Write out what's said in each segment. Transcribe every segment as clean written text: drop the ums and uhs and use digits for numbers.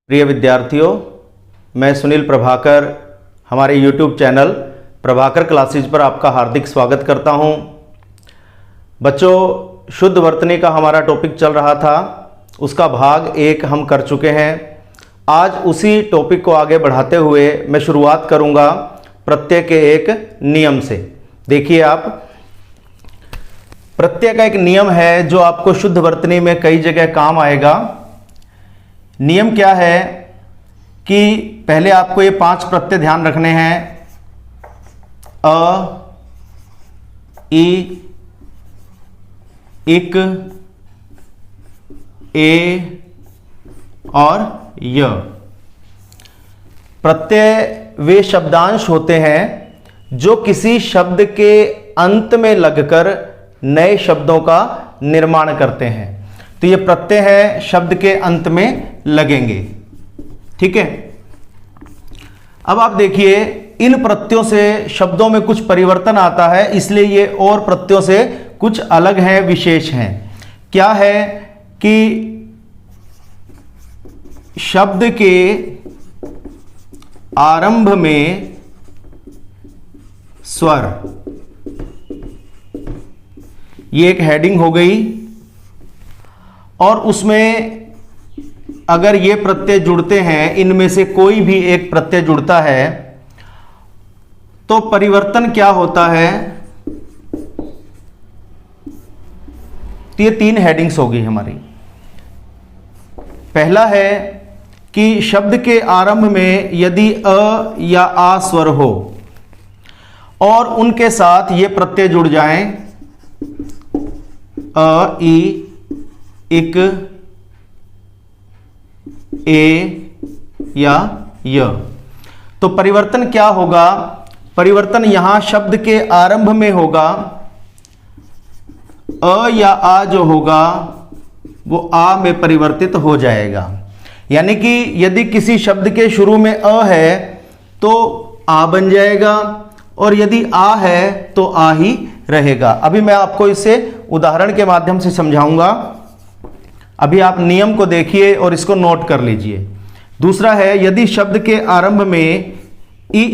प्रिय विद्यार्थियों, मैं सुनील प्रभाकर हमारे YouTube चैनल प्रभाकर क्लासेज पर आपका हार्दिक स्वागत करता हूं। बच्चों, शुद्ध वर्तनी का हमारा टॉपिक चल रहा था, उसका भाग 1 हम कर चुके हैं। आज उसी टॉपिक को आगे बढ़ाते हुए मैं शुरुआत करूंगा प्रत्यय के एक नियम से। देखिए, आप प्रत्यय का एक नियम है जो आपको शुद्ध वर्तनी में कई जगह काम आएगा। नियम क्या है कि पहले आपको ये 5 प्रत्यय ध्यान रखने हैं। अ, इ, इक, ए और य। प्रत्यय वे शब्दांश होते हैं जो किसी शब्द के अंत में लगकर नए शब्दों का निर्माण करते हैं। तो ये प्रत्यय है, शब्द के अंत में लगेंगे। ठीक है। अब आप देखिए, इन प्रत्ययों से शब्दों में कुछ परिवर्तन आता है, इसलिए ये और प्रत्ययों से कुछ अलग हैं, विशेष हैं। क्या है कि शब्द के आरंभ में स्वर, ये एक हेडिंग हो गई, और उसमें अगर ये प्रत्यय जुड़ते हैं, इनमें से कोई भी एक प्रत्यय जुड़ता है तो परिवर्तन क्या होता है। तो ये 3 हेडिंग्स होगी हमारी। पहला है कि शब्द के आरंभ में यदि अ या आ स्वर हो और उनके साथ ये प्रत्यय जुड़ जाएं, अ, इ, इक, ए या य, तो परिवर्तन क्या होगा। परिवर्तन यहां शब्द के आरंभ में होगा। अ या आ जो होगा वो आ में परिवर्तित हो जाएगा। यानी कि यदि किसी शब्द के शुरू में अ है तो आ बन जाएगा, और यदि आ है तो आ ही रहेगा। अभी मैं आपको इसे उदाहरण के माध्यम से समझाऊंगा। अभी आप नियम को देखिए और इसको नोट कर लीजिए। दूसरा है, यदि शब्द के आरंभ में इ,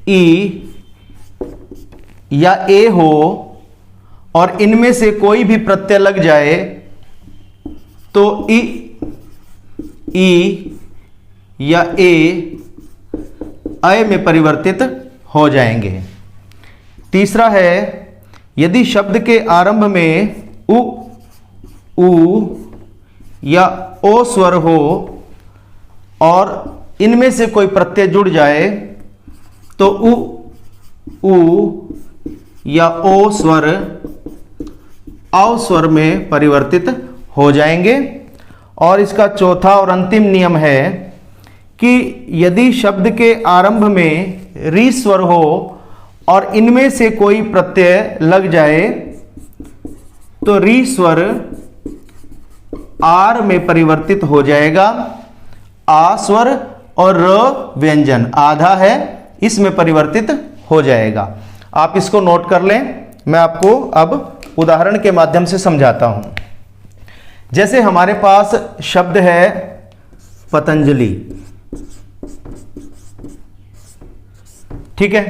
ई या ए हो और इनमें से कोई भी प्रत्यय लग जाए तो इ, ई या ए अय में परिवर्तित हो जाएंगे। तीसरा है, यदि शब्द के आरंभ में उ, ऊ या ओ स्वर हो और इनमें से कोई प्रत्यय जुड़ जाए तो उ, ऊ या ओ स्वर औ स्वर में परिवर्तित हो जाएंगे। और इसका चौथा और अंतिम नियम है कि यदि शब्द के आरंभ में री स्वर हो और इनमें से कोई प्रत्यय लग जाए तो री स्वर आर में परिवर्तित हो जाएगा। आ स्वर और र व्यंजन आधा है, इसमें परिवर्तित हो जाएगा। आप इसको नोट कर लें, मैं आपको अब उदाहरण के माध्यम से समझाता हूं। जैसे हमारे पास शब्द है पतंजलि। ठीक है।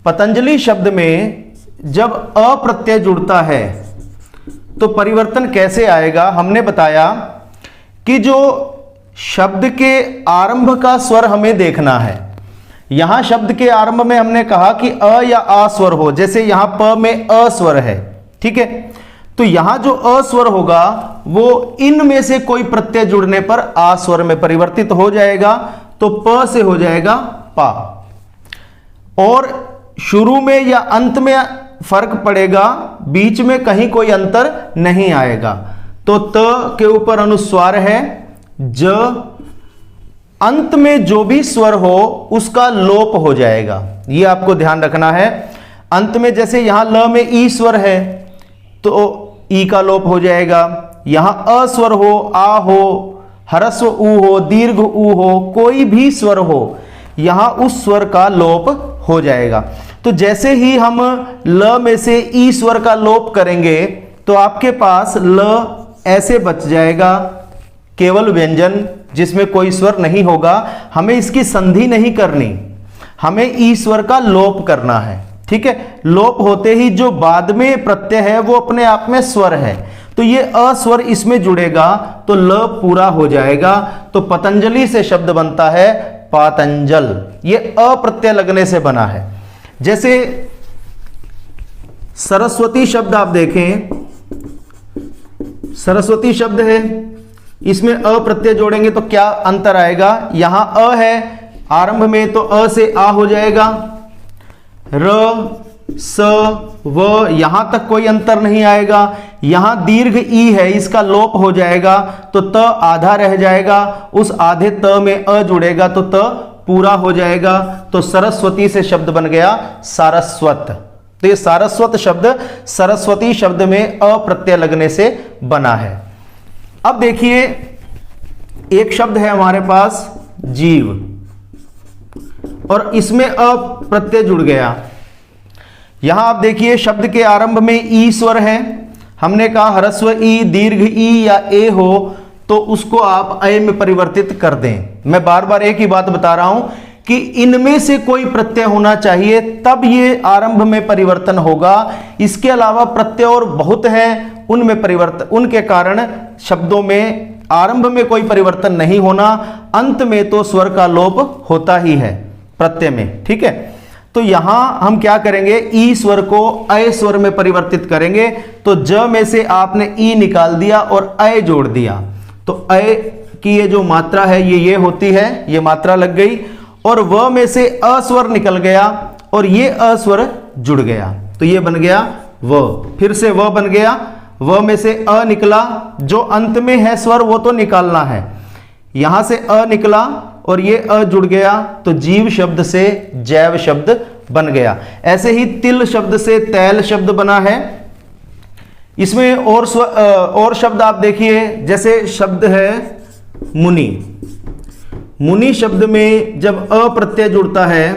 पतंजलि शब्द में जब अ प्रत्यय जुड़ता है तो परिवर्तन कैसे आएगा। हमने बताया कि जो शब्द के आरंभ का स्वर हमें देखना है। यहां शब्द के आरंभ में हमने कहा कि अ या आ स्वर हो, जैसे यहां प में अ स्वर है। ठीक है। तो यहां जो अ स्वर होगा वो इनमें से कोई प्रत्यय जुड़ने पर आ स्वर में परिवर्तित हो जाएगा, तो प से हो जाएगा पा। और शुरू में या अंत में फर्क पड़ेगा, बीच में कहीं कोई अंतर नहीं आएगा। तो त के ऊपर अनुस्वार है, ज, अंत में जो भी स्वर हो उसका लोप हो जाएगा। ये आपको ध्यान रखना है। अंत में जैसे यहां ल में ई स्वर है तो ई का लोप हो जाएगा। यहां अ स्वर हो, आ हो, ह्रस्व ऊ हो, दीर्घ ऊ हो, कोई भी स्वर हो, यहां उस स्वर का लोप हो जाएगा। तो जैसे ही हम ल में से ई स्वर का लोप करेंगे तो आपके पास ल ऐसे बच जाएगा। केवल व्यंजन जिसमें कोई स्वर नहीं होगा, हमें इसकी संधि नहीं करनी, हमें ई स्वर का लोप करना है। ठीक है, लोप होते ही जो बाद में प्रत्यय है वो अपने आप में स्वर है, तो ये अ स्वर इसमें जुड़ेगा तो ल पूरा हो जाएगा। तो पतंजलि से शब्द बनता है पातंजल, ये अ प्रत्यय लगने से बना है। जैसे सरस्वती शब्द आप देखें, सरस्वती शब्द है, इसमें अ प्रत्यय जोड़ेंगे तो क्या अंतर आएगा, यहां अ है आरंभ में तो अ से आ हो जाएगा, र स व यहां तक कोई अंतर नहीं आएगा। यहां दीर्घ ई है, इसका लोप हो जाएगा तो त आधा रह जाएगा, उस आधे त में अ जुड़ेगा तो त पूरा हो जाएगा। तो सरस्वती से शब्द बन गया सारस्वत। तो ये सारस्वत शब्द सरस्वती शब्द में अ प्रत्यय लगने से बना है। अब देखिए एक शब्द है हमारे पास जीव, और इसमें अ प्रत्यय जुड़ गया। यहां आप देखिए शब्द के आरंभ में ई स्वर है, हमने कहा ह्रस्व ई, दीर्घ ई या ए हो तो उसको आप अय में परिवर्तित कर दें। मैं बार बार एक ही बात बता रहा हूं कि इनमें से कोई प्रत्यय होना चाहिए तब ये आरंभ में परिवर्तन होगा। इसके अलावा प्रत्यय और बहुत हैं, उनमें परिवर्तन, उनके कारण शब्दों में आरंभ में कोई परिवर्तन नहीं होना, अंत में तो स्वर का लोप होता ही है प्रत्यय में। ठीक है, तो यहां हम क्या करेंगे, ई स्वर को अय स्वर में परिवर्तित करेंगे। तो ज में से आपने ई निकाल दिया और अय जोड़ दिया, तो अय की ये जो मात्रा है ये होती है, ये मात्रा लग गई। और व में से अ स्वर निकल गया और ये अ स्वर जुड़ गया, तो ये बन गया व। फिर से व बन गया, व में से अ निकला, जो अंत में है स्वर वो तो निकालना है, यहां से अ निकला और ये अ जुड़ गया, तो जीव शब्द से जैव शब्द बन गया। ऐसे ही तिल शब्द से तैल शब्द बना है। इसमें और शब्द आप देखिए, जैसे शब्द है मुनि। मुनि शब्द में जब अ प्रत्यय जुड़ता है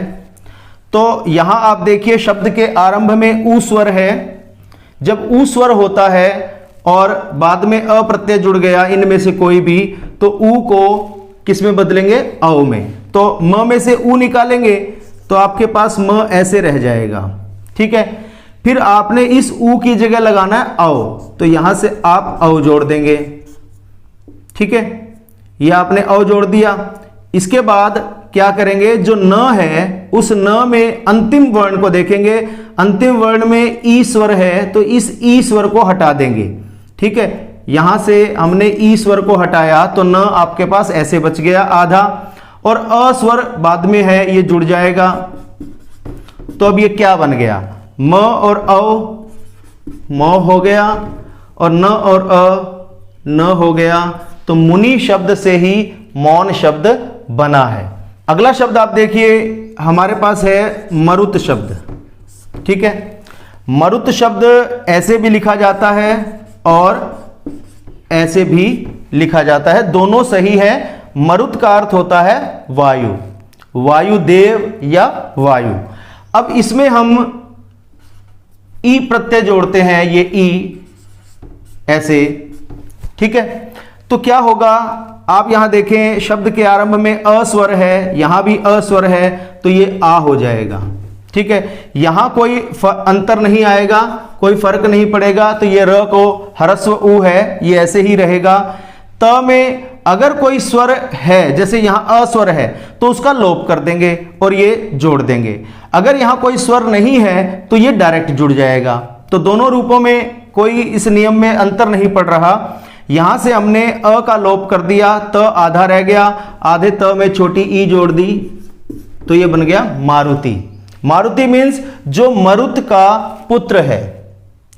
तो यहां आप देखिए शब्द के आरंभ में ऊ स्वर है, जब ऊ स्वर होता है और बाद में अ प्रत्यय जुड़ गया इनमें से कोई भी, तो ऊ को किस में बदलेंगे, औ में। तो म में से ऊ निकालेंगे तो आपके पास म ऐसे रह जाएगा। ठीक है, फिर आपने इस ऊ की जगह लगाना है औ, तो यहां से आप औ जोड़ देंगे। ठीक है, ये आपने औ जोड़ दिया। इसके बाद क्या करेंगे, जो न है उस न में अंतिम वर्ण को देखेंगे, अंतिम वर्ण में ई स्वर है तो इस ई स्वर को हटा देंगे। ठीक है, यहां से हमने ई स्वर को हटाया तो न आपके पास ऐसे बच गया आधा, और अ स्वर बाद में है ये जुड़ जाएगा। तो अब ये क्या बन गया, म और औ, म हो गया, और न और अ न हो गया। तो मुनि शब्द से ही मौन शब्द बना है। अगला शब्द आप देखिए हमारे पास है मरुत शब्द। ठीक है, मरुत शब्द ऐसे भी लिखा जाता है और ऐसे भी लिखा जाता है, दोनों सही है। मरुत का अर्थ होता है वायु, वायुदेव या वायु। अब इसमें हम ई प्रत्यय जोड़ते हैं, ये ई ऐसे। ठीक है, तो क्या होगा, आप यहां देखें शब्द के आरंभ में अ स्वर है, यहां भी अ स्वर है, तो ये आ हो जाएगा। ठीक है, यहां कोई अंतर नहीं आएगा, कोई फर्क नहीं पड़ेगा, तो ये र को ह्रस्व उ है, ये ऐसे ही रहेगा। त में अगर कोई स्वर है, जैसे यहां अ स्वर है तो उसका लोप कर देंगे और ये जोड़ देंगे। अगर यहां कोई स्वर नहीं है तो ये डायरेक्ट जुड़ जाएगा। तो दोनों रूपों में कोई इस नियम में अंतर नहीं पड़ रहा। यहां से हमने अ का लोप कर दिया, त आधा रह गया, आधे त में छोटी ई जोड़ दी, तो ये बन गया मारुति। मारुति मीन्स जो मरुत का पुत्र है।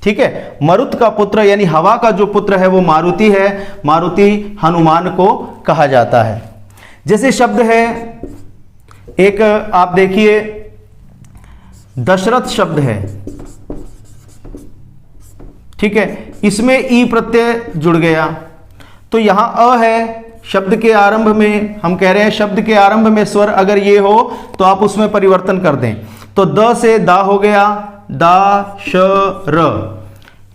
ठीक है, मरुत का पुत्र यानी हवा का जो पुत्र है वो मारुति है। मारुति हनुमान को कहा जाता है। जैसे शब्द है एक, आप देखिए दशरथ शब्द है। ठीक है, इसमें ई प्रत्यय जुड़ गया, तो यहां अ है, शब्द के आरंभ में हम कह रहे हैं शब्द के आरंभ में स्वर अगर ये हो तो आप उसमें परिवर्तन कर दें। तो द से दा हो गया, दा श र,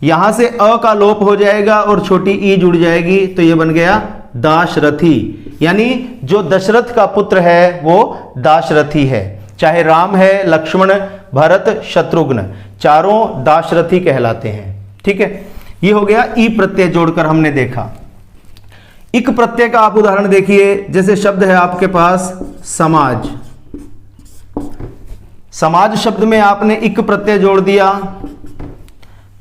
यहां से अ का लोप हो जाएगा और छोटी ई जुड़ जाएगी, तो ये बन गया दाशरथी, यानी जो दशरथ का पुत्र है वो दाशरथी है। चाहे राम है, लक्ष्मण, भरत, शत्रुघ्न, चारों दाशरथी कहलाते हैं। ठीक है, ये हो गया ई प्रत्यय जोड़कर हमने देखा। इक प्रत्यय का आप उदाहरण देखिए, जैसे शब्द है आपके पास समाज। समाज शब्द में आपने इक प्रत्यय जोड़ दिया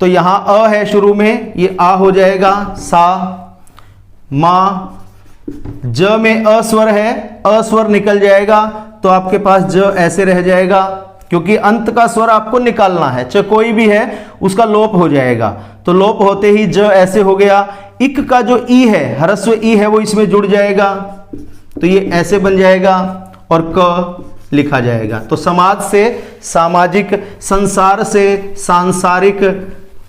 तो यहां अ है शुरू में, ये आ हो जाएगा सा, मा। ज में अस्वर है, अस्वर निकल जाएगा तो आपके पास ज ऐसे रह जाएगा, क्योंकि अंत का स्वर आपको निकालना है, चाहे कोई भी है उसका लोप हो जाएगा। तो लोप होते ही ज ऐसे हो गया। इक का जो ई है, ह्रस्व ई है, वो इसमें जुड़ जाएगा तो ये ऐसे बन जाएगा और क लिखा जाएगा। तो समाज से सामाजिक, संसार से सांसारिक,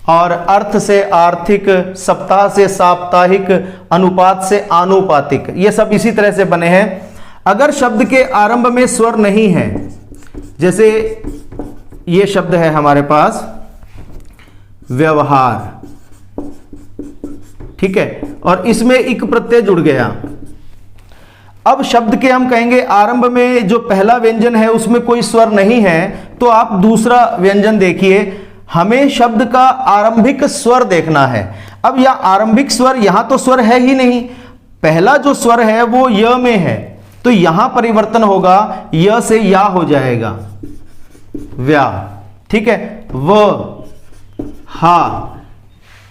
और अर्थ से आर्थिक, सप्ताह से साप्ताहिक, अनुपात से आनुपातिक, ये सब इसी तरह से बने हैं। अगर शब्द के आरंभ में स्वर नहीं है, जैसे ये शब्द है हमारे पास व्यवहार, ठीक है, और इसमें इक प्रत्यय जुड़ गया। अब शब्द के हम कहेंगे आरंभ में जो पहला व्यंजन है उसमें कोई स्वर नहीं है, तो आप दूसरा व्यंजन देखिए। हमें शब्द का आरंभिक स्वर देखना है। अब यह आरंभिक स्वर, यहां तो स्वर है ही नहीं, पहला जो स्वर है वो य में है, तो यहां परिवर्तन होगा, य से या हो जाएगा व्या। ठीक है, व, हा,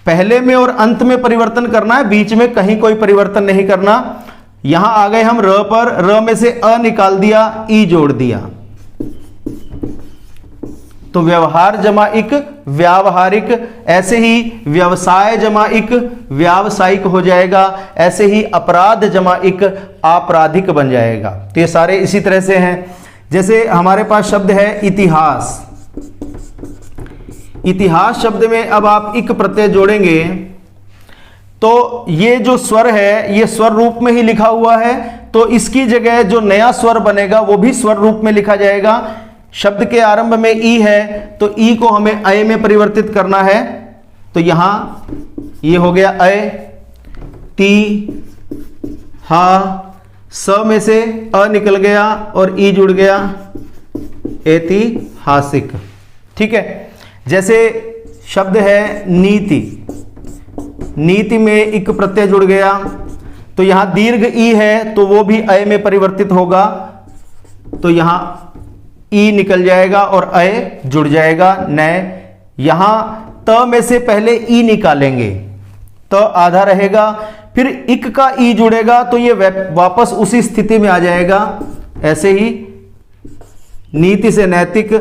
पहले में और अंत में परिवर्तन करना है, बीच में कहीं कोई परिवर्तन नहीं करना। यहां आ गए हम र पर, र में से अ निकाल दिया, ई जोड़ दिया, तो व्यवहार जमा इक व्यावहारिक। ऐसे ही व्यवसाय जमा इक व्यावसायिक हो जाएगा। ऐसे ही अपराध जमा इक आपराधिक बन जाएगा। तो ये सारे इसी तरह से हैं। जैसे हमारे पास शब्द है इतिहास। इतिहास शब्द में अब आप इक प्रत्यय जोड़ेंगे तो ये जो स्वर है ये स्वर रूप में ही लिखा हुआ है, तो इसकी जगह जो नया स्वर बनेगा वो भी स्वर रूप में लिखा जाएगा। शब्द के आरंभ में ई है तो ई को हमें अय में परिवर्तित करना है, तो यहां ये हो गया अय। ती, हा, स में से अ निकल गया और ई जुड़ गया, ऐतिहासिक। ठीक है, जैसे शब्द है नीति। नीति में इक प्रत्यय जुड़ गया तो यहां दीर्घ ई है तो वो भी अय में परिवर्तित होगा, तो यहां ई निकल जाएगा और अय जुड़ जाएगा नय। यहां त में से पहले ई निकालेंगे, त आधा रहेगा, फिर इक का ई जुड़ेगा तो ये वापस उसी स्थिति में आ जाएगा। ऐसे ही नीति से नैतिक,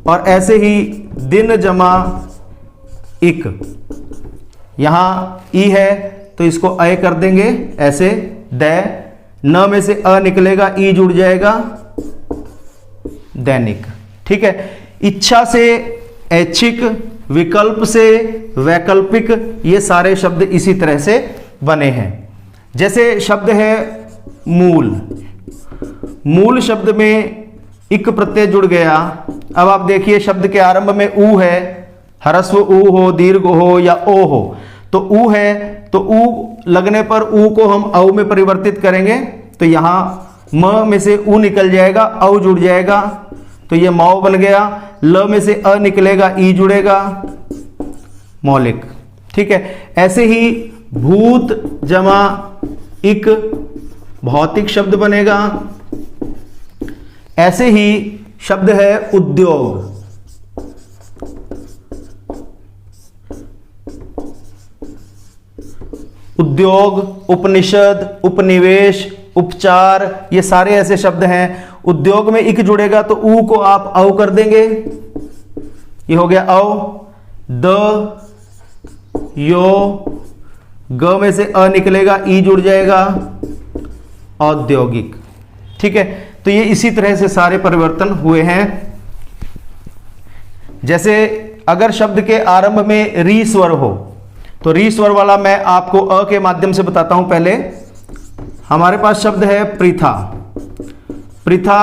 और ऐसे ही दिन जमा इक, यहां ई है तो इसको अय कर देंगे ऐसे दै। न में से अ निकलेगा, ई जुड़ जाएगा, दैनिक। ठीक है, इच्छा से ऐच्छिक, विकल्प से वैकल्पिक, ये सारे शब्द इसी तरह से बने हैं। जैसे शब्द है मूल। मूल शब्द में इक प्रत्यय जुड़ गया। अब आप देखिए शब्द के आरंभ में ऊ है, ह्रस्व ऊ हो, दीर्घ हो या ओ हो, तो ऊ है तो ऊ लगने पर ऊ को हम औ में परिवर्तित करेंगे, तो यहां म में से ऊ निकल जाएगा, औ जुड़ जाएगा, तो ये मौ बन गया। ल में से अ निकलेगा, ई जुड़ेगा, मौलिक। ठीक है, ऐसे ही भूत जमा इक भौतिक शब्द बनेगा। ऐसे ही शब्द है उद्योग। उद्योग, उपनिषद, उपनिवेश, उपचार, ये सारे ऐसे शब्द हैं। उद्योग में इक जुड़ेगा तो ऊ को आप औ कर देंगे, ये हो गया औ। द, यो, ग में से अ निकलेगा, ई जुड़ जाएगा, औद्योगिक। ठीक है, तो ये इसी तरह से सारे परिवर्तन हुए हैं। जैसे अगर शब्द के आरंभ में री स्वर हो तो री स्वर वाला मैं आपको अ के माध्यम से बताता हूं। पहले हमारे पास शब्द है पृथा। पृथा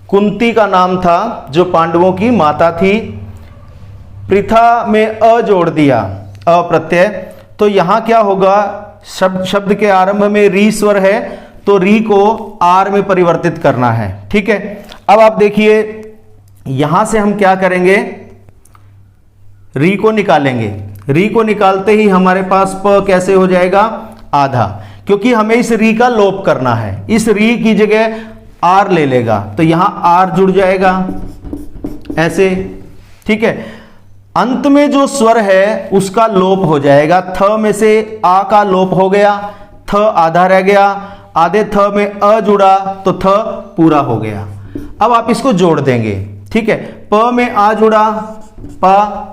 कुंती का नाम था जो पांडवों की माता थी। पृथा में अ जोड़ दिया, अ प्रत्यय, तो यहां क्या होगा, शब्द के आरंभ में री स्वर है तो री को आर में परिवर्तित करना है। ठीक है, अब आप देखिए यहां से हम क्या करेंगे, री को निकालेंगे। री को निकालते ही हमारे पास प कैसे हो जाएगा, आधा, क्योंकि हमें इस री का लोप करना है। इस री की जगह आर ले लेगा तो यहां आर जुड़ जाएगा ऐसे। ठीक है, अंत में जो स्वर है उसका लोप हो जाएगा। थ में से आ का लोप हो गया, थ आधा रह गया, आधे थ में अ जुड़ा तो थ पूरा हो गया। अब आप इसको जोड़ देंगे। ठीक है, प में आ जुड़ा, प,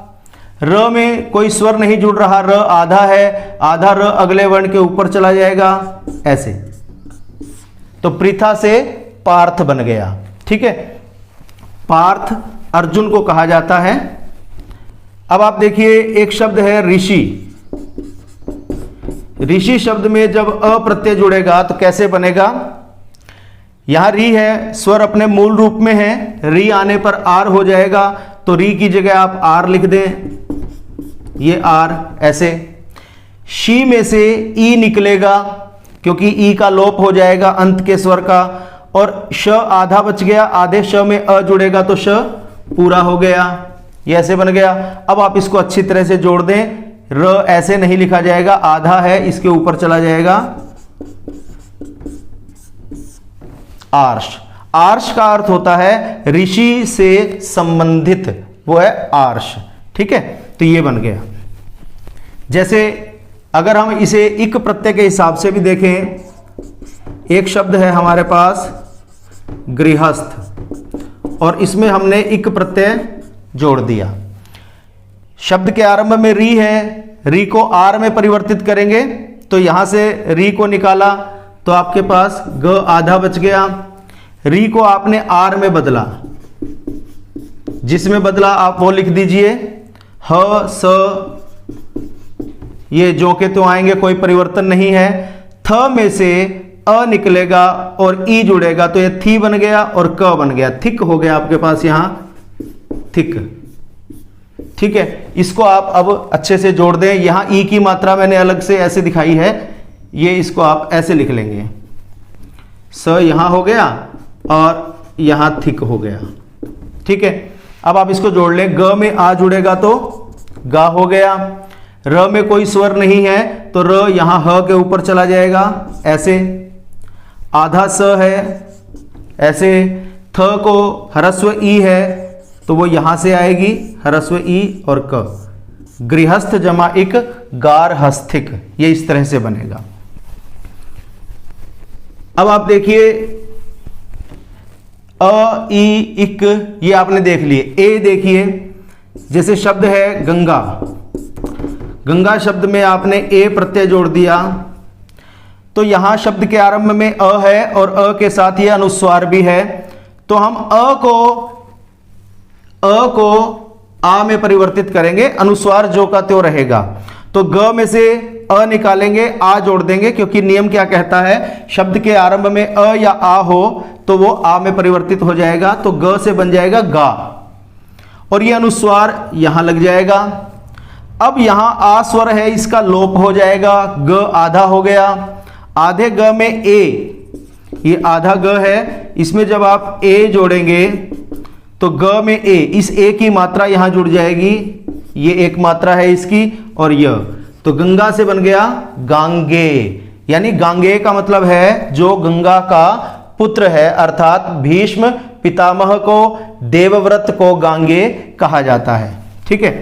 र में कोई स्वर नहीं जुड़ रहा, र आधा है, आधा र अगले वर्ण के ऊपर चला जाएगा ऐसे, तो पृथा से पार्थ बन गया। ठीक है, पार्थ अर्जुन को कहा जाता है। अब आप देखिए एक शब्द है ऋषि। ऋषि शब्द में जब अ प्रत्यय जुड़ेगा तो कैसे बनेगा, यहां री है, स्वर अपने मूल रूप में है, री आने पर आर हो जाएगा तो री की जगह आप आर लिख दें, ये आर ऐसे। शी में से ई निकलेगा क्योंकि ई का लोप हो जाएगा अंत के स्वर का, और श आधा बच गया, आधे श में अ जुड़ेगा तो श पूरा हो गया, ये ऐसे बन गया। अब आप इसको अच्छी तरह से जोड़ दें। र ऐसे नहीं लिखा जाएगा, आधा है, इसके ऊपर चला जाएगा आर्ष। आर्ष का अर्थ होता है ऋषि से संबंधित, वो है आर्ष। ठीक है, तो ये बन गया। जैसे अगर हम इसे इक प्रत्यय के हिसाब से भी देखें, एक शब्द है हमारे पास गृहस्थ और इसमें हमने इक प्रत्यय जोड़ दिया। शब्द के आरंभ में री है, री को आर में परिवर्तित करेंगे तो यहां से री को निकाला तो आपके पास ग आधा बच गया। री को आपने आर में बदला, जिसमें बदला आप वो लिख दीजिए, ह स, ये जो के तो आएंगे, कोई परिवर्तन नहीं है। थ में से अ निकलेगा और ई जुड़ेगा तो ये थी बन गया और क बन गया, थिक हो गया आपके पास यहां थिक। ठीक है, इसको आप अब अच्छे से जोड़ दें। यहां ई की मात्रा मैंने अलग से ऐसे दिखाई है, ये इसको आप ऐसे लिख लेंगे, स यहां हो गया और यहां थिक हो गया। ठीक है, अब आप इसको जोड़ लें। ग में आ जुड़ेगा तो गा हो गया, र में कोई स्वर नहीं है तो र यहां ह के ऊपर चला जाएगा ऐसे, आधा स है ऐसे, थ को ह्रस्व ई है तो वो यहां से आएगी ह्रस्व ई और क। गृहस्थ जमा इक गार हस्थिक, ये इस तरह से बनेगा। अब आप देखिए अ ई इक, ये आपने देख लिए। ए देखिए, जैसे शब्द है गंगा, गंगा शब्द में आपने ए प्रत्यय जोड़ दिया तो यहां शब्द के आरंभ में अ है और अ के साथ ये अनुस्वार भी है, तो हम अ को आ में परिवर्तित करेंगे, अनुस्वार जो का त्यो रहेगा। तो ग में से अ निकालेंगे, आ जोड़ देंगे, क्योंकि नियम क्या कहता है, शब्द के आरंभ में अ या आ हो तो वो आ में परिवर्तित हो जाएगा, तो ग से बन जाएगा गा और ये अनुस्वार यहां लग जाएगा। अब यहां आ स्वर है, इसका लोप हो जाएगा, ग आधा हो गया, आधे ग में ए, ये आधा ग है, इसमें जब आप ए जोड़ेंगे तो ग में ए, इस ए की मात्रा यहां जुड़ जाएगी, ये एक मात्रा है इसकी, और यह, तो गंगा से बन गया गांगे। यानी गांगे का मतलब है जो गंगा का पुत्र है, अर्थात भीष्म पितामह को, देवव्रत को गांगे कहा जाता है। ठीक है,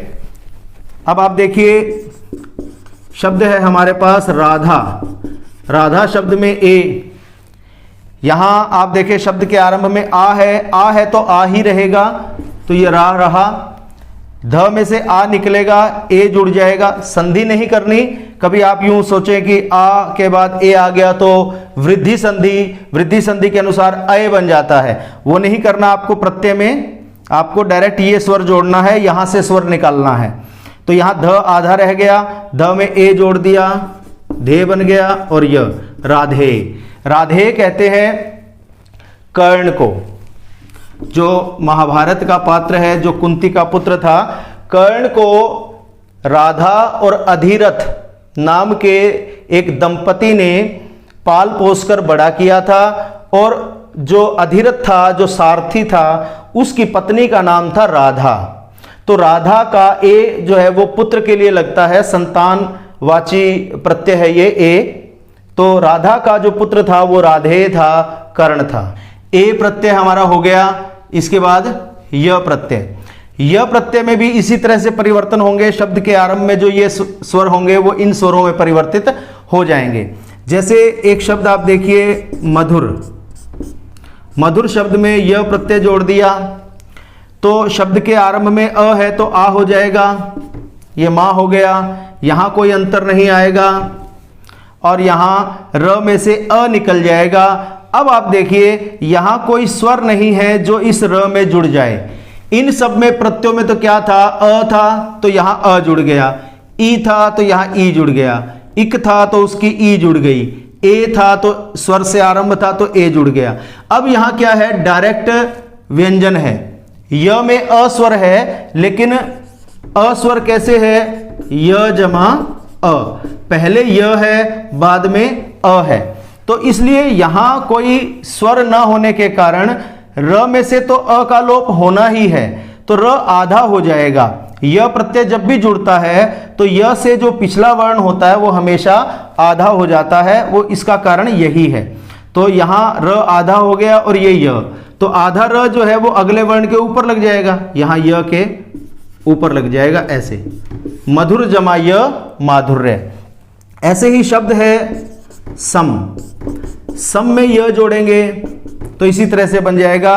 अब आप देखिए शब्द है हमारे पास राधा। राधा शब्द में ए, यहां आप देखिए शब्द के आरंभ में आ है तो आ ही रहेगा, तो ये रा रहा। ध में से आ निकलेगा, ए जुड़ जाएगा, संधि नहीं करनी। कभी आप यूं सोचें कि आ के बाद ए आ गया तो वृद्धि संधि के अनुसार अय बन जाता है, वो नहीं करना आपको। प्रत्यय में आपको डायरेक्ट ये स्वर जोड़ना है, यहां से स्वर निकालना है। तो यहां ध आधा रह गया, ध में ए जोड़ दिया, धे बन गया, और य राधे। राधे कहते हैं कर्ण को, जो महाभारत का पात्र है, जो कुंती का पुत्र था। कर्ण को राधा और अधिरथ नाम के एक दंपति ने पाल पोसकर बड़ा किया था, और जो अधिरथ था, जो सारथी था, उसकी पत्नी का नाम था राधा। तो राधा का ए जो है वो पुत्र के लिए लगता है, संतानवाची प्रत्यय है ये ए। तो राधा का जो पुत्र था वो राधेय था, कर्ण था। ए प्रत्यय हमारा हो गया। इसके बाद य प्रत्यय, य प्रत्यय में भी इसी तरह से परिवर्तन होंगे। शब्द के आरंभ में जो ये स्वर होंगे वो इन स्वरों में परिवर्तित हो जाएंगे। जैसे एक शब्द आप देखिए मधुर, मधुर शब्द में य प्रत्यय जोड़ दिया तो शब्द के आरंभ में अ है तो आ हो जाएगा, ये माँ हो गया, यहाँ कोई अंतर नहीं आएगा, और यहाँ र में से अ निकल जाएगा। अब आप देखिए यहाँ कोई स्वर नहीं है जो इस र में जुड़ जाए। इन सब में प्रत्ययों में तो क्या था, अ था तो यहाँ अ जुड़ गया, ई था तो यहाँ ई जुड़ गया, इक था तो उसकी ई जुड़ गई, ए था तो स्वर से आरंभ था तो ए जुड़ गया। अब यहाँ क्या है, डायरेक्ट व्यंजन है। य में अस्वर है, लेकिन अस्वर कैसे है, य जमा अ, पहले य है बाद में अ है। तो इसलिए यहां कोई स्वर न होने के कारण र में से तो अ का लोप होना ही है, तो र आधा हो जाएगा। य प्रत्यय जब भी जुड़ता है तो य से जो पिछला वर्ण होता है वो हमेशा आधा हो जाता है, वो इसका कारण यही है। तो यहाँ र आधा हो गया और ये य, तो आधा र जो है वो अगले वर्ण के ऊपर लग जाएगा, यहाँ य के ऊपर लग जाएगा, ऐसे मधुर जमा य माधुर्य। ऐसे ही शब्द है सम, सम में य जोड़ेंगे तो इसी तरह से बन जाएगा,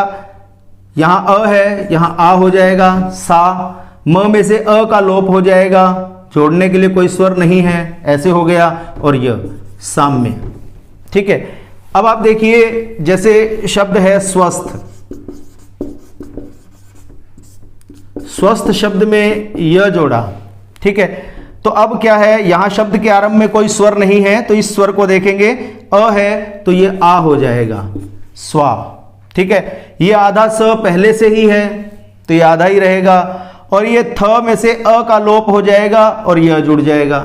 यहाँ अ है यहाँ आ हो जाएगा, सा, म में से अ का लोप हो जाएगा, जोड़ने के लिए कोई स्वर नहीं है, ऐसे हो गया, और य साम्य। ठीक है। अब आप देखिए जैसे शब्द है स्वस्थ, स्वस्थ शब्द में य जोड़ा, ठीक है। तो अब क्या है, यहां शब्द के आरंभ में कोई स्वर नहीं है तो इस स्वर को देखेंगे, अ है तो ये आ हो जाएगा, स्वा, ठीक है। ये आधा स पहले से ही है तो ये आधा ही रहेगा, और ये थ में से अ का लोप हो जाएगा और यह जुड़ जाएगा,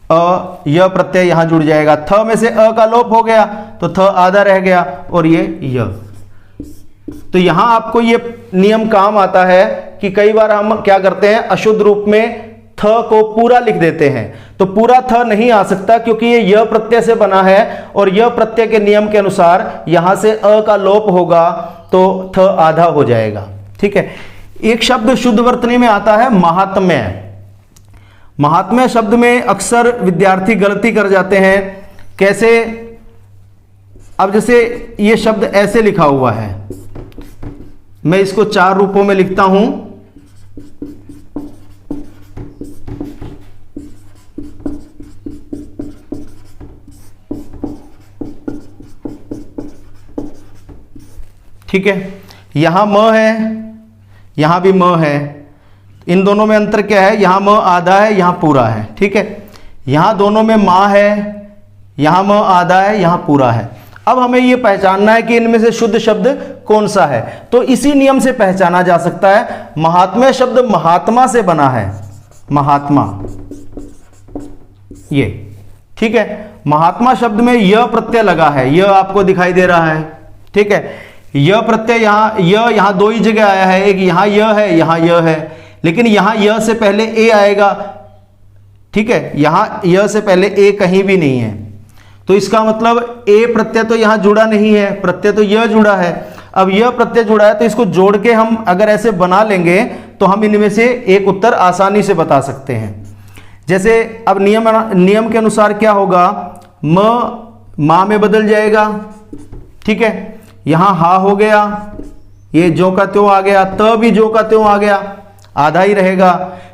अ य प्रत्यय यहां जुड़ जाएगा, थ में से अ का लोप हो गया तो थ आधा रह गया और ये य। तो यहां आपको ये नियम काम आता है कि कई बार हम क्या करते हैं, अशुद्ध रूप में थ को पूरा लिख देते हैं, तो पूरा थ नहीं आ सकता क्योंकि ये य प्रत्यय से बना है, और य प्रत्यय के नियम के अनुसार यहां से अ का लोप होगा तो थ आधा हो जाएगा, ठीक है। एक शब्द शुद्ध वर्तनी में आता है महात्म्य। महात्म्य शब्द में अक्सर विद्यार्थी गलती कर जाते हैं। कैसे, अब जैसे ये शब्द ऐसे लिखा हुआ है, मैं इसको 4 रूपों में लिखता हूं, ठीक है। यहां म है, यहां भी म है, इन दोनों में अंतर क्या है, यहां म आधा है यहां पूरा है, ठीक है। यहां दोनों में मां है, यहां म आधा है यहां पूरा है। अब हमें यह पहचानना है कि इनमें से शुद्ध शब्द कौन सा है, तो इसी नियम से पहचाना जा सकता है। महात्म्य शब्द महात्मा से बना है, महात्मा, ये ठीक है। महात्मा शब्द में य प्रत्यय लगा है, यह आपको दिखाई दे रहा है, ठीक है। यह प्रत्यय यहाँ दो ही जगह आया है, एक यहाँ यह है यहाँ यह है, लेकिन यहाँ यह से पहले ए आएगा, ठीक है। यहाँ यह से पहले ए कहीं भी नहीं है, तो इसका मतलब ए प्रत्यय तो यहाँ जुड़ा नहीं है, प्रत्यय तो यह जुड़ा है। अब यह प्रत्यय जुड़ा है तो इसको जोड़ के हम अगर ऐसे बना लेंगे तो हम इनमें से एक उत्तर आसानी से बता सकते हैं। जैसे अब नियम के अनुसार क्या होगा, माँ में बदल जाएगा, ठीक है। यहां हा हो गया, ये जो का त्यों आ गया, त भी जो का त्यों आ गया, आधा ही रहेगा।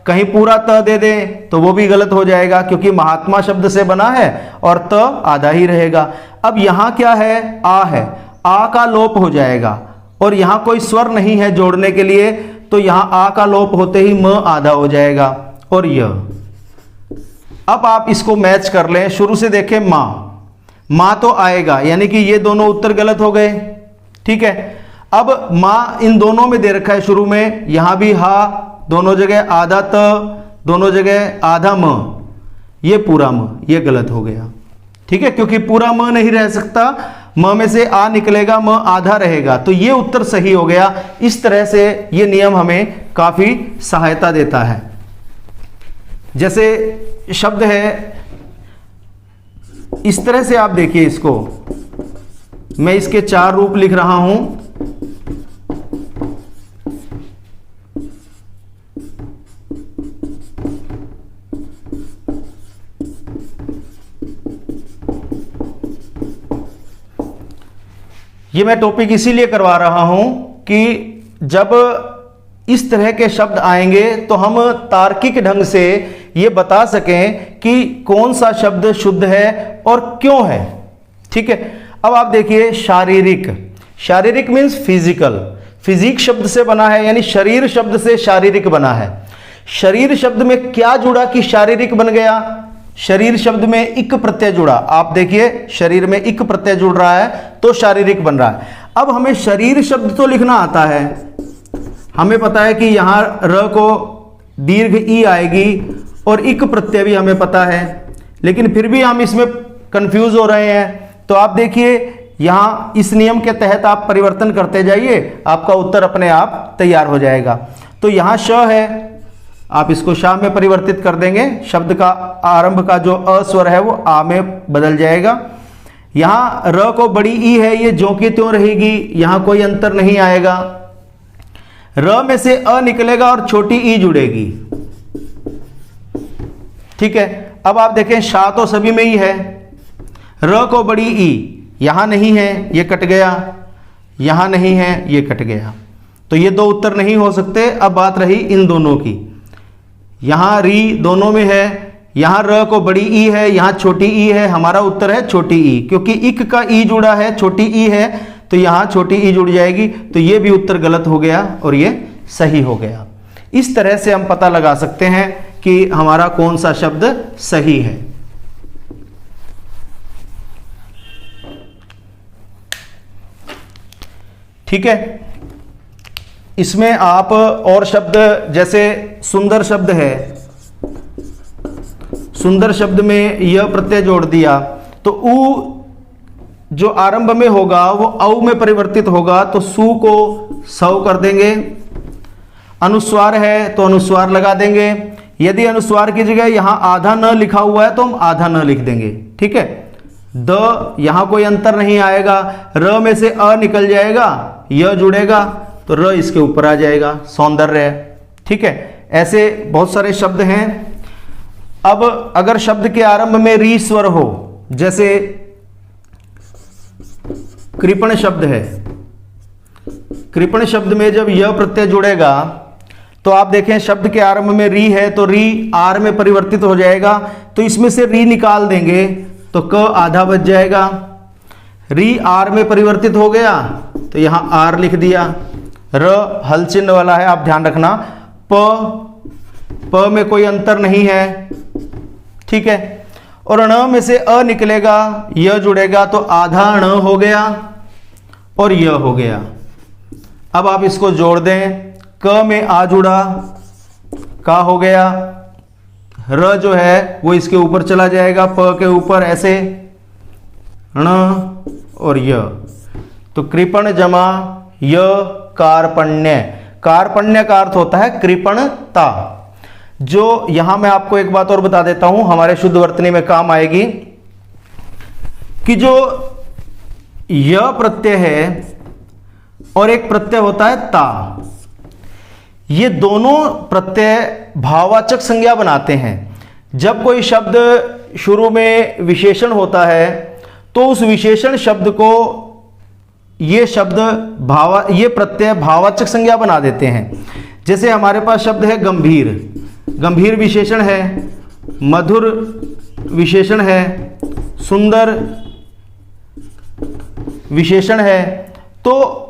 कहीं पूरा त दे दें तो वो भी गलत हो जाएगा क्योंकि महात्मा शब्द से बना है और त आधा ही रहेगा। अब यहां क्या है, आ है, आ का लोप हो जाएगा और यहां कोई स्वर नहीं है जोड़ने के लिए, तो यहां आ का लोप होते ही म आधा हो जाएगा और यह। अब आप इसको मैच कर लें, शुरू से देखें, मां तो आएगा, यानी कि ये दोनों उत्तर गलत हो गए, ठीक है। अब मां इन दोनों में दे रखा है शुरू में, यहां भी हा, दोनों जगह आधा त, दोनों जगह आधा म, ये पूरा म, ये गलत हो गया। ठीक है, क्योंकि पूरा म नहीं रह सकता, म में से आ निकलेगा, म आधा रहेगा, तो ये उत्तर सही हो गया। इस तरह से ये नियम हमें काफी सहायता देता है। जैसे शब्द है, इस तरह से आप देखिए इसको, मैं इसके 4 रूप लिख रहा हूं। ये मैं टॉपिक इसीलिए करवा रहा हूं कि जब इस तरह के शब्द आएंगे तो हम तार्किक ढंग से ये बता सकें कि कौन सा शब्द शुद्ध है और क्यों है। ठीक है, अब आप देखिए शारीरिक, शारीरिक मीन्स फिजिकल, फिजिक शब्द से बना है, यानी शरीर शब्द से शारीरिक बना है। शरीर शब्द में क्या जुड़ा कि शारीरिक बन गया? शरीर शब्द में इक प्रत्यय जुड़ा। आप देखिए शरीर में इक प्रत्यय जुड़ रहा है तो शारीरिक बन रहा है। अब हमें शरीर शब्द तो लिखना आता है, हमें पता है कि यहां र को दीर्घ ई आएगी और इक प्रत्यय भी हमें पता है, लेकिन फिर भी हम इसमें कंफ्यूज हो रहे हैं। तो आप देखिए यहां इस नियम के तहत आप परिवर्तन करते जाइए, आपका उत्तर अपने आप तैयार हो जाएगा। तो यहां श है, आप इसको शा में परिवर्तित कर देंगे, शब्द का आरंभ का जो अ स्वर है वो आ में बदल जाएगा। यहां र को बड़ी ई है, ये ज्यों की त्यों रहेगी, यहां कोई अंतर नहीं आएगा। र में से अ निकलेगा और छोटी ई जुड़ेगी। ठीक है, अब आप देखें शा तो सभी में ही है, र को बड़ी ई यहां नहीं है, ये कट गया, यहां नहीं है, ये कट गया, तो ये 2 उत्तर नहीं हो सकते। अब बात रही इन दोनों की, यहां री दोनों में है, यहां र को बड़ी ई है, यहां छोटी ई है, हमारा उत्तर है छोटी ई, क्योंकि इक का ई जुड़ा है, छोटी ई है, तो यहां छोटी ई जुड़ जाएगी, तो ये भी उत्तर गलत हो गया और ये सही हो गया। इस तरह से हम पता लगा सकते हैं कि हमारा कौन सा शब्द सही है। ठीक है, इसमें आप और शब्द, जैसे सुंदर शब्द है, सुंदर शब्द में यह प्रत्यय जोड़ दिया तो उ जो आरंभ में होगा वो औ में परिवर्तित होगा, तो सु को सौ कर देंगे। अनुस्वार है तो अनुस्वार लगा देंगे। यदि अनुस्वार की जगह यहां आधा न लिखा हुआ है तो हम आधा न लिख देंगे। ठीक है, द यहां कोई अंतर नहीं आएगा, र में से अ निकल जाएगा, य जुड़ेगा तो र इसके ऊपर आ जाएगा, सौंदर्य। ठीक है, ऐसे बहुत सारे शब्द हैं। अब अगर शब्द के आरंभ में री स्वर हो, जैसे कृपण शब्द है, कृपण शब्द में जब यह प्रत्यय जुड़ेगा तो आप देखें शब्द के आरंभ में री है तो री आर में परिवर्तित हो जाएगा, तो इसमें से री निकाल देंगे तो क आधा बच जाएगा। री आर में परिवर्तित हो गया तो यहां आर लिख दिया। र हल चिन्ह वाला है, आप ध्यान रखना। प में कोई अंतर नहीं है। ठीक है, और ण में से अ निकलेगा, य जुड़ेगा तो आधा ण हो गया और य हो गया। अब आप इसको जोड़ दें, क में आ जुड़ा, का हो गया, र जो है वो इसके ऊपर चला जाएगा, प के ऊपर, ऐसे ण और य, तो कृपण जमा य कार्पण्य। कार्पण्य का अर्थ होता है कृपणता, जो यहां मैं आपको एक बात और बता देता हूं, हमारे शुद्ध वर्तनी में काम आएगी, कि जो य प्रत्यय है और एक प्रत्यय होता है ता, ये दोनों प्रत्यय भाववाचक संज्ञा बनाते हैं। जब कोई शब्द शुरू में विशेषण होता है तो उस विशेषण शब्द को ये ये प्रत्यय भाववाचक संज्ञा बना देते हैं। जैसे हमारे पास शब्द है गंभीर, गंभीर विशेषण है, मधुर विशेषण है, सुंदर विशेषण है, तो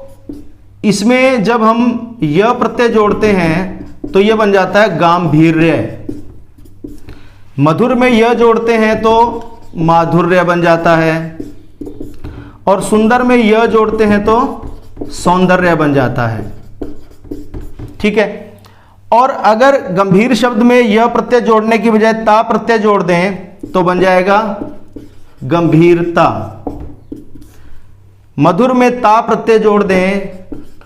इसमें जब हम यह प्रत्यय जोड़ते हैं तो यह बन जाता है गांभीर्य। मधुर में यह जोड़ते हैं तो माधुर्य बन जाता है, और सुंदर में यह जोड़ते हैं तो सौंदर्य बन जाता है। ठीक है, और अगर गंभीर शब्द में य प्रत्यय जोड़ने की बजाय ता प्रत्यय जोड़ दें तो बन जाएगा गंभीरता। मधुर में ता प्रत्यय जोड़ दें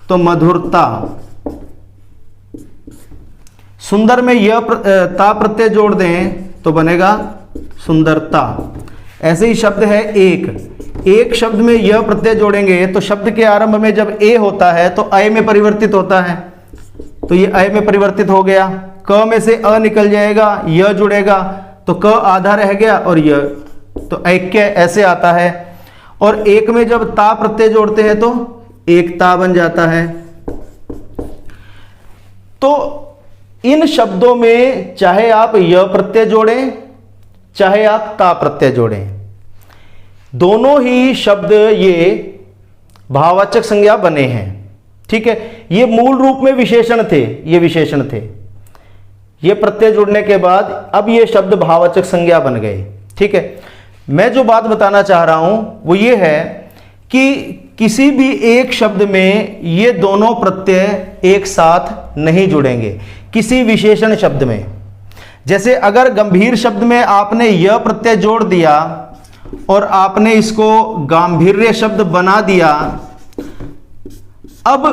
तो मधुरता। सुंदर में ता प्रत्यय जोड़ दें तो बनेगा सुंदरता। ऐसे ही शब्द है एक शब्द में यह प्रत्यय जोड़ेंगे तो शब्द के आरंभ में जब ए होता है तो अय में परिवर्तित होता है, तो ये अय में परिवर्तित हो गया। क में से अ निकल जाएगा, य जुड़ेगा तो क आधा रह गया और य, तो ऐक्य ऐसे आता है। और एक में जब ता प्रत्यय जोड़ते हैं तो एकता बन जाता है। तो इन शब्दों में चाहे आप य प्रत्यय जोड़ें चाहे आप ता प्रत्यय जोड़ें, दोनों ही शब्द ये भाववाचक संज्ञा बने हैं। ठीक है, ये मूल रूप में विशेषण थे, ये विशेषण थे। ये प्रत्यय जुड़ने के बाद अब ये शब्द भाववाचक संज्ञा बन गए। ठीक है, मैं जो बात बताना चाह रहा हूं वो ये है कि किसी भी एक शब्द में ये दोनों प्रत्यय एक साथ नहीं जुड़ेंगे। किसी विशेषण शब्द में, जैसे अगर गंभीर शब्द में आपने यह प्रत्यय जोड़ दिया और आपने इसको गांभीर्य शब्द बना दिया, अब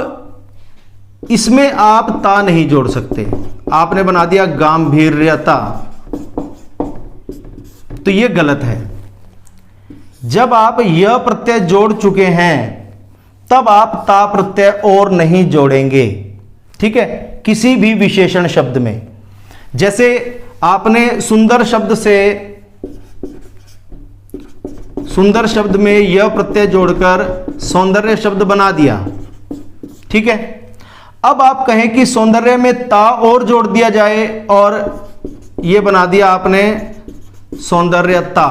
इसमें आप ता नहीं जोड़ सकते, आपने बना दिया गांभीर्यता, तो यह गलत है। जब आप यह प्रत्यय जोड़ चुके हैं तब आप ता प्रत्यय और नहीं जोड़ेंगे। ठीक है, किसी भी विशेषण शब्द में, जैसे आपने सुंदर शब्द में यह प्रत्यय जोड़कर सौंदर्य शब्द बना दिया। ठीक है, अब आप कहें कि सौंदर्य में ता और जोड़ दिया जाए और यह बना दिया आपने सौंदर्यता,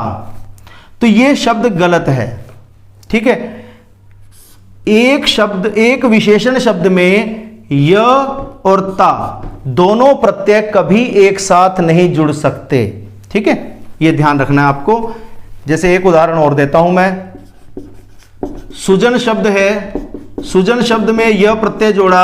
तो यह शब्द गलत है। ठीक है, एक विशेषण शब्द में य और ता दोनों प्रत्यय कभी एक साथ नहीं जुड़ सकते। ठीक है, यह ध्यान रखना है आपको। जैसे एक उदाहरण और देता हूं मैं, सुजन शब्द है, सुजन शब्द में यह प्रत्यय जोड़ा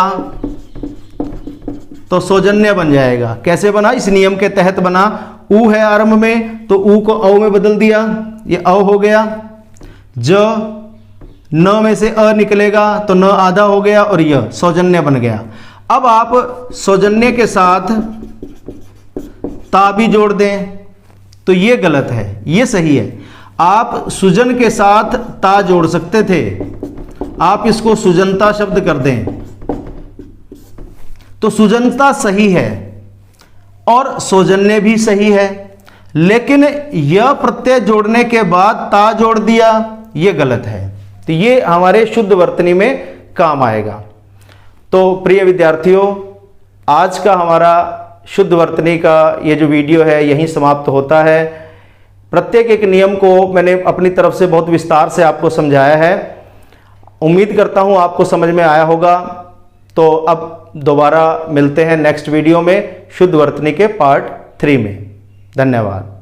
तो सौजन्य बन जाएगा। कैसे बना? इस नियम के तहत बना। ऊ है आरंभ में तो ऊ को औ में बदल दिया, ये औ हो गया। ज न में से अ निकलेगा तो न आधा हो गया और यह सौजन्य बन गया। अब आप सौजन्य के साथ ता भी जोड़ दें तो यह गलत है, यह सही है। आप सुजन के साथ ता जोड़ सकते थे, आप इसको सुजनता शब्द कर दें तो सुजनता सही है और सौजन्य भी सही है। लेकिन यह प्रत्यय जोड़ने के बाद ता जोड़ दिया, यह गलत है। तो ये हमारे शुद्ध वर्तनी में काम आएगा। तो प्रिय विद्यार्थियों, आज का हमारा शुद्ध वर्तनी का ये जो वीडियो है यहीं समाप्त होता है। प्रत्येक एक नियम को मैंने अपनी तरफ से बहुत विस्तार से आपको समझाया है। उम्मीद करता हूँ आपको समझ में आया होगा। तो अब दोबारा मिलते हैं नेक्स्ट वीडियो में शुद्ध वर्तनी के पार्ट 3 में। धन्यवाद।